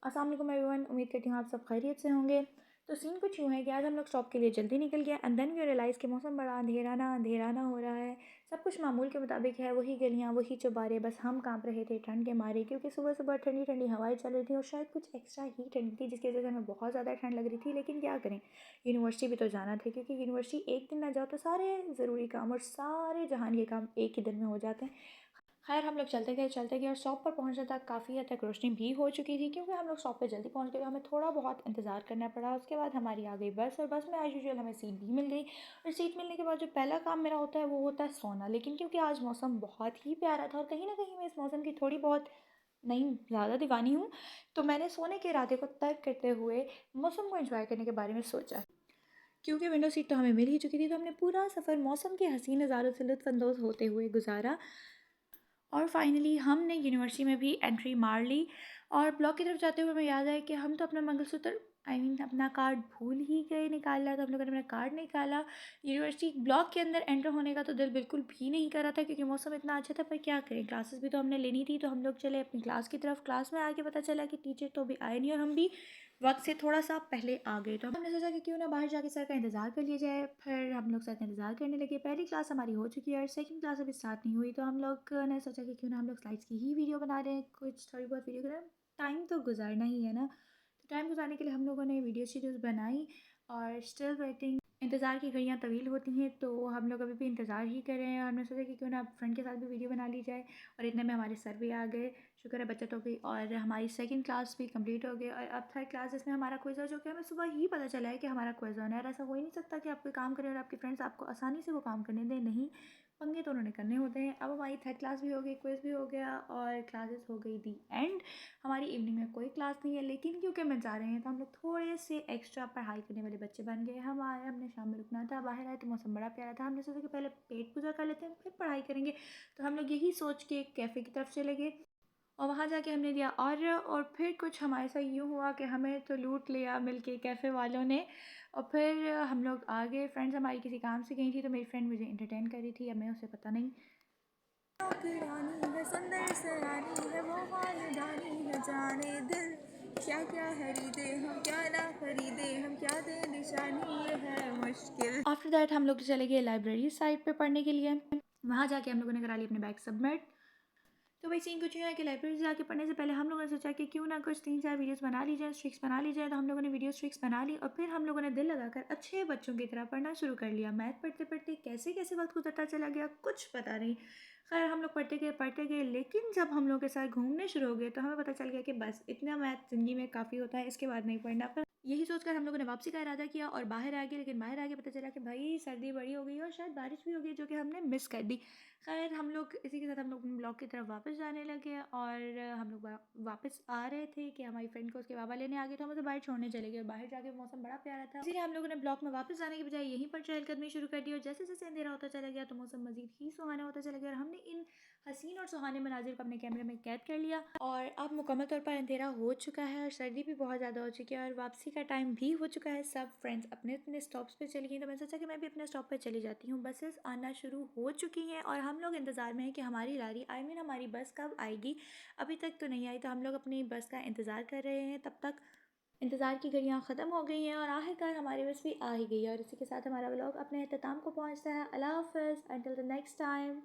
अस्सलाम वालेकुम एवरीवन, उम्मीद करती हूँ आप सब खैरियत से होंगे। तो सीन कुछ यूँ है कि आज हम लोग शॉप के लिए जल्दी निकल गए एंड देन वी रियलाइज़ कि मौसम बड़ा अंधेरा ना हो रहा है। सब कुछ मामूल के मुताबिक है, वही गलियाँ, वही चौबारे, बस हम काँप रहे थे ठंड के मारे क्योंकि सुबह-सुबह ठंडी-ठंडी हवाएँ चल रही थी और शायद कुछ एक्स्ट्रा ही ठंडी थी जिसकी वज़ह से हमें बहुत ज़्यादा ठंड लग रही थी। लेकिन क्या करें, यूनिवर्सिटी भी तो जाना था क्योंकि यूनिवर्सिटी एक दिन ना जाओ तो सारे ज़रूरी काम और सारे जहान के काम एक ही दिन में हो जाते हैं। खैर हम लोग चलते गए और शॉप पर पहुंचने तक काफ़ी हद तक रोशनी भी हो चुकी थी क्योंकि हम लोग शॉप पे जल्दी पहुंच गए। हमें थोड़ा बहुत इंतज़ार करना पड़ा। उसके बाद हमारी आ गई बस और बस में एज़ यूजुअल हमें सीट भी मिल गई। और सीट मिलने के बाद जो पहला काम मेरा होता है वो होता है सोना। लेकिन क्योंकि आज मौसम बहुत ही प्यारा था और कहीं ना कहीं मैं इस मौसम की थोड़ी बहुत नहीं ज़्यादा दीवानी हूँ, तो मैंने सोने के इरादे को तर्क करते हुए मौसम को एंजॉय करने के बारे में सोचा। क्योंकि विंडो सीट तो हमें मिल ही चुकी थी, तो हमने पूरा सफ़र मौसम के हसीन नज़ारों से लुत्फ़अंदोज़ होते हुए गुजारा। और फाइनली हमने यूनिवर्सिटी में भी एंट्री मार ली और ब्लॉक की तरफ जाते हुए हमें याद आया कि हम तो अपना मंगलसूत्र अपना कार्ड भूल ही गए निकालना। तो हम लोगों ने अपना कार्ड निकाला। यूनिवर्सिटी ब्लॉक के अंदर एंटर होने का तो दिल बिल्कुल भी नहीं कर रहा था क्योंकि मौसम इतना अच्छा था, पर क्या करें, क्लासेस भी तो हमने लेनी थी। तो हम लोग चले अपनी क्लास की तरफ। क्लास में आके पता चला कि टीचर तो अभी आए नहीं और हम भी वक्त से थोड़ा सा पहले आ गए। तो हमने सोचा कि क्यों ना बाहर जाके सर का इंतज़ार कर लिया जाए। फिर हम लोग सर का इंतज़ार करने लगे। पहली क्लास हमारी हो चुकी है और सेकंड क्लास अभी स्टार्ट नहीं हुई। तो हम लोग ने सोचा कि क्यों ना हम लोग स्लाइड्स की ही वीडियो बना रहे हैं, कुछ थोड़ी बहुत वीडियो करें, टाइम तो गुजारना ही है ना। तो टाइम गुजारने के लिए हम लोगों ने वीडियो शीडियोज़ बनाई और स्टिल वेटिंग। इंतज़ार की घड़ियाँ तवील होती हैं, तो हम लोग अभी भी इंतज़ार ही कर रहे हैं। और हमने सोचा कि क्यों ना फ्रेंड के साथ भी वीडियो बना ली जाए। और इतने में हमारे सर भी आ गए। शुक्र है बचत हो गई और हमारी सेकंड क्लास भी कंप्लीट हो गई। और अब थर्ड क्लास जिसमें हमारा क्विज़ है, जो कि हमें सुबह ही पता चला है कि हमारा क्विज़ होना है। और ऐसा हो ही नहीं सकता कि आप कोई काम करें और आपके फ्रेंड्स आपको आसानी से वो काम करने दें। नहीं, पंगे तो उन्होंने करने होते हैं। अब हमारी थर्ड क्लास भी हो गई, क्विज़ भी हो गया और क्लासेस हो गई दी एंड। हमारी इवनिंग में कोई क्लास नहीं है, लेकिन क्योंकि हम जा रहे हैं तो हम लोग थोड़े से एक्स्ट्रा पढ़ाई करने वाले बच्चे बन गए। हम आए, हमने शाम में रुकना था, बाहर आए तो मौसम बड़ा प्यारा था। हमने सोचा कि पहले पेट पूजा कर लेते हैं फिर पढ़ाई करेंगे। तो हम लोग यही सोच के एक कैफ़े की तरफ चले गए और वहाँ जाके हमने दिया ऑर्डर। और फिर कुछ हमारे साथ यूँ हुआ कि हमें तो लूट लिया मिलके कैफ़े वालों ने। और फिर हम लोग आ गए। फ्रेंड्स हमारी किसी काम से गई थी, तो मेरी फ्रेंड मुझे एंटरटेन कर रही थी, अब मैं उसे पता नहीं। रानी है, सुंदर सयानी है, वो खानदानी है, जाने दिल क्या क्या खरीदे हम, क्या ना खरीदे हम, क्या दे निशानी, ये है मुश्किल। आफ्टर दैट हम लोग चले गए लाइब्रेरी साइड पे पढ़ने के लिए। वहाँ जाके हम लोगों ने करा लिया अपने बैग सबमिट। तो भाई सीन कुछ यूँ है कि लाइब्रेरी जाके पढ़ने से पहले हम लोगों ने सोचा कि क्यों ना कुछ 3-4 वीडियोस बना ली जाए, स्ट्रिक्स बना ली जाए। तो हम लोगों ने वीडियो स्ट्रिक्स बना ली और फिर हम लोगों ने दिल लगाकर अच्छे बच्चों की तरह पढ़ना शुरू कर लिया। मैथ पढ़ते-पढ़ते कैसे-कैसे वक्त गुजरता चला गया कुछ पता नहीं। खैर हम लोग पढ़ते गए, लेकिन जब हम लोग के साथ घूमने शुरू हो गए तो हमें पता चल गया कि बस इतना मैथ ज़िंदगी में काफ़ी होता है, इसके बाद नहीं पढ़ना। पर यही सोचकर हम लोगों ने वापसी का इरादा किया और बाहर आ गए। लेकिन बाहर आके पता चला कि भाई सर्दी बड़ी हो गई और शायद बारिश भी हो गई, जो कि हमने मिस कर दी। खैर हम लोग इसी के साथ हम लोग ब्लॉक की तरफ वापस जाने लगे और हम लोग वापस आ रहे थे कि हमारी फ्रेंड को उसके बाबा लेने आ गए, तो हम उसे बाहर छोड़ने चले गए। बाहर जाके मौसम बड़ा प्यारा था, इसीलिए हम लोगों ने ब्लॉक में वापस जाने के बजाय यहीं पर चहलकदमी शुरू कर दी। और जैसे जैसे अंधेरा होता चला गया तो मौसम मजीद ही सुहाना होता चला गया और हमने इन हसीन और सुहाने मनाजिर को अपने कैमरे में कैद कर लिया। और अब मुकम्मल तौर पर अंधेरा हो चुका है और सर्दी भी बहुत ज़्यादा हो चुकी है और वापसी का टाइम भी हो चुका है। सब फ्रेंड्स अपने अपने स्टॉप्स पे चली गई, तो मैंने सोचा कि मैं भी अपने स्टॉप पे चली जाती हूँ। बसेस आना शुरू हो चुकी हैं और हम लोग इंतज़ार में हैं कि हमारी लारी हमारी बस कब आएगी। अभी तक तो नहीं आई, तो हम लोग अपनी बस का इंतज़ार कर रहे हैं। तब तक इंतज़ार की घड़ियाँ ख़त्म हो गई हैं और आखिरकार हमारी बस भी आ ही गई है। और इसी के साथ हमारा व्लॉग अपने अख्ताम को पहुँचता है। अल्लाह हाफ़िज़, अंटिल द नेक्स्ट टाइम।